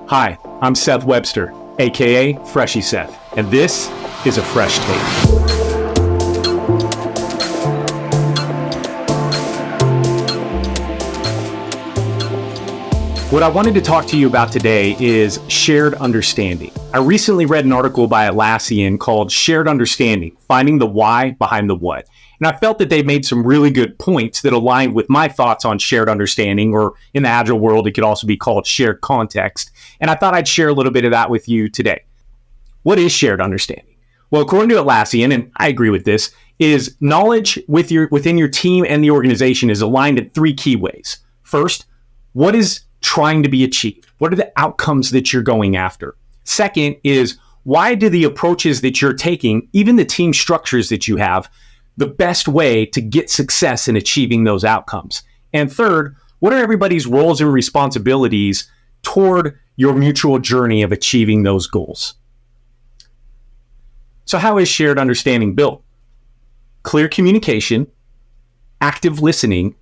Hi, I'm Seth Webster, aka Freshy Seth, and this is a Fresh Take. What I wanted to talk to you about today is shared understanding. I recently read an article by Atlassian called Shared Understanding, Finding the Why Behind the What. And I felt that they made some really good points that aligned with my thoughts on shared understanding, or in the Agile world, it could also be called shared context. And I thought I'd share a little bit of that with you today. What is shared understanding? Well, according to Atlassian, and I agree with this, is knowledge within your team and the organization is aligned in three key ways. First, what is trying to be achieved? What are the outcomes that you're going after? Second is, why do the approaches that you're taking, even the team structures that you have, the best way to get success in achieving those outcomes? And third, what are everybody's roles and responsibilities toward your mutual journey of achieving those goals? So how is shared understanding built? Clear communication, active listening,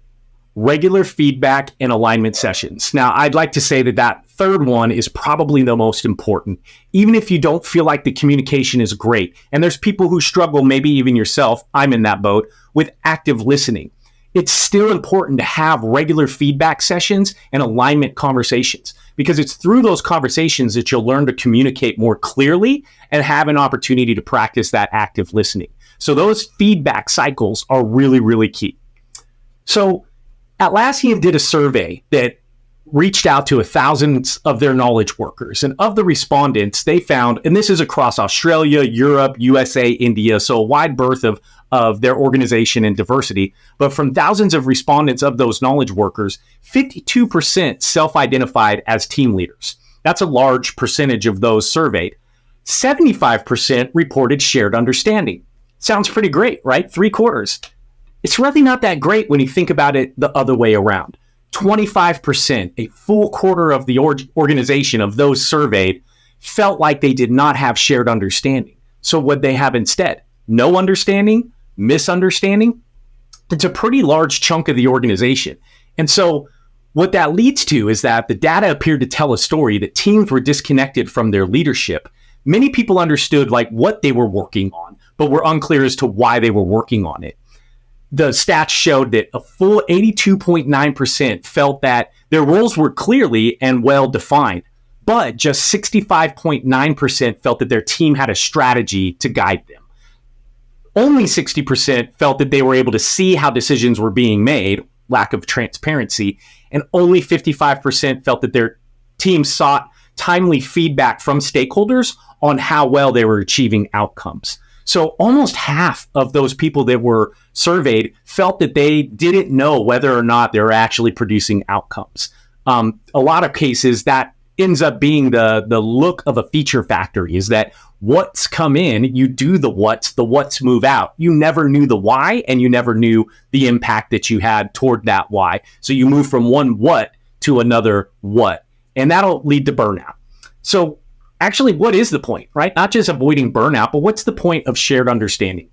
regular feedback, and alignment sessions. Now, I'd like to say that third one is probably the most important. Even if you don't feel like the communication is great, and there's people who struggle, maybe even yourself, I'm in that boat, with active listening. It's still important to have regular feedback sessions and alignment conversations, because it's through those conversations that you'll learn to communicate more clearly and have an opportunity to practice that active listening. So those feedback cycles are really, really key. So Atlassian did a survey that reached out to thousands of their knowledge workers. And of the respondents, they found, and this is across Australia, Europe, USA, India, so a wide berth of their organization and diversity. But from thousands of respondents of those knowledge workers, 52% self-identified as team leaders. That's a large percentage of those surveyed. 75% reported shared understanding. Sounds pretty great, right? 3/4. It's really not that great when you think about it the other way around. 25%, a full quarter of the organization of those surveyed, felt like they did not have shared understanding. So what they have instead? No understanding, misunderstanding. It's a pretty large chunk of the organization. And so what that leads to is that the data appeared to tell a story that teams were disconnected from their leadership. Many people understood like what they were working on, but were unclear as to why they were working on it. The stats showed that a full 82.9% felt that their roles were clearly and well defined, but just 65.9% felt that their team had a strategy to guide them. Only 60% felt that they were able to see how decisions were being made, lack of transparency, and only 55% felt that their team sought timely feedback from stakeholders on how well they were achieving outcomes. So almost half of those people that were surveyed felt that they didn't know whether or not they're actually producing outcomes. A lot of cases that ends up being the look of a feature factory is that what's come in, you do the what's move out. You never knew the why, and you never knew the impact that you had toward that why. So you move from one what to another what, and that'll lead to burnout. So actually, what is the point, right? Not just avoiding burnout, but what's the point of shared understanding?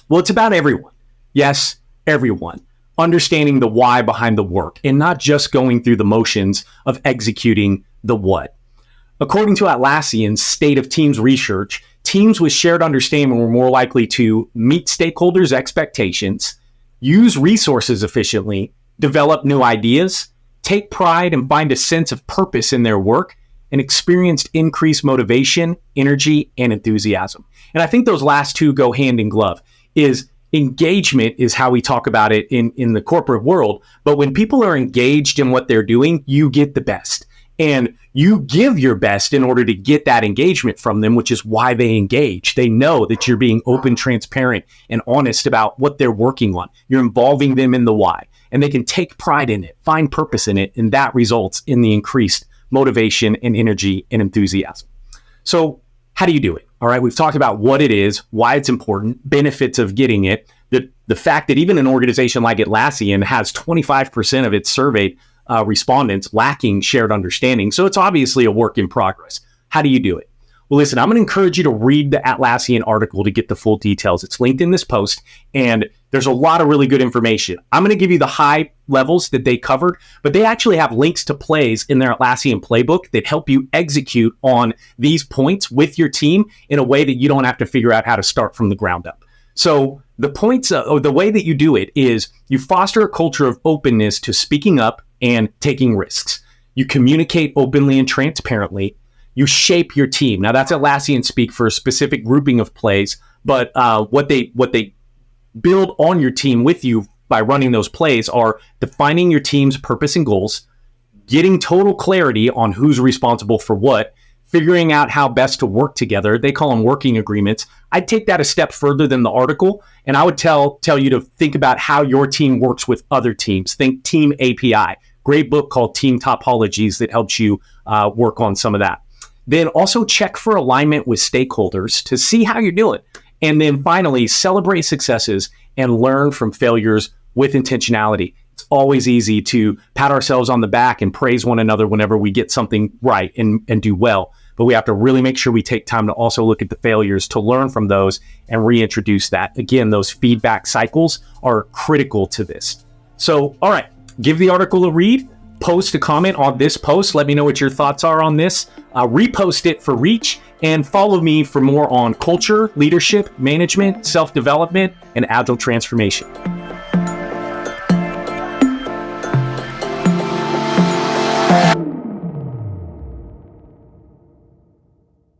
Well, it's about everyone. Yes, everyone. Understanding the why behind the work and not just going through the motions of executing the what. According to Atlassian's State of Teams research, teams with shared understanding were more likely to meet stakeholders' expectations, use resources efficiently, develop new ideas, take pride and find a sense of purpose in their work, and experienced increased motivation, energy, and enthusiasm. And I think those last two go hand in glove. Is engagement is how we talk about it in the corporate world. But when people are engaged in what they're doing, you get the best. And you give your best in order to get that engagement from them, which is why they engage. They know that you're being open, transparent, and honest about what they're working on. You're involving them in the why. And they can take pride in it, find purpose in it, and that results in the increased motivation and energy and enthusiasm. So how do you do it? All right, we've talked about what it is, why it's important, benefits of getting it, the fact that even an organization like Atlassian has 25% of its surveyed respondents lacking shared understanding. So it's obviously a work in progress. How do you do it? Well, listen, I'm going to encourage you to read the Atlassian article to get the full details. It's linked in this post, and there's a lot of really good information. I'm going to give you the high levels that they covered, but they actually have links to plays in their Atlassian playbook that help you execute on these points with your team in a way that you don't have to figure out how to start from the ground up. So the points, or the way that you do it is you foster a culture of openness to speaking up and taking risks. You communicate openly and transparently. You shape your team. Now that's Atlassian speak for a specific grouping of plays, but what they build on your team with you by running those plays are defining your team's purpose and goals, getting total clarity on who's responsible for what, figuring out how best to work together. They call them working agreements. I'd take that a step further than the article, and I would tell you to think about how your team works with other teams. Think Team API. Great book called Team Topologies that helps you work on some of that. Then also check for alignment with stakeholders to see how you're doing. And then finally, celebrate successes and learn from failures with intentionality. It's always easy to pat ourselves on the back and praise one another whenever we get something right and do well. But we have to really make sure we take time to also look at the failures, to learn from those and reintroduce that. Again, those feedback cycles are critical to this. So, all right, give the article a read. Post a comment on this post. Let me know what your thoughts are on this. Repost it for reach, and follow me for more on culture, leadership, management, self-development, and agile transformation.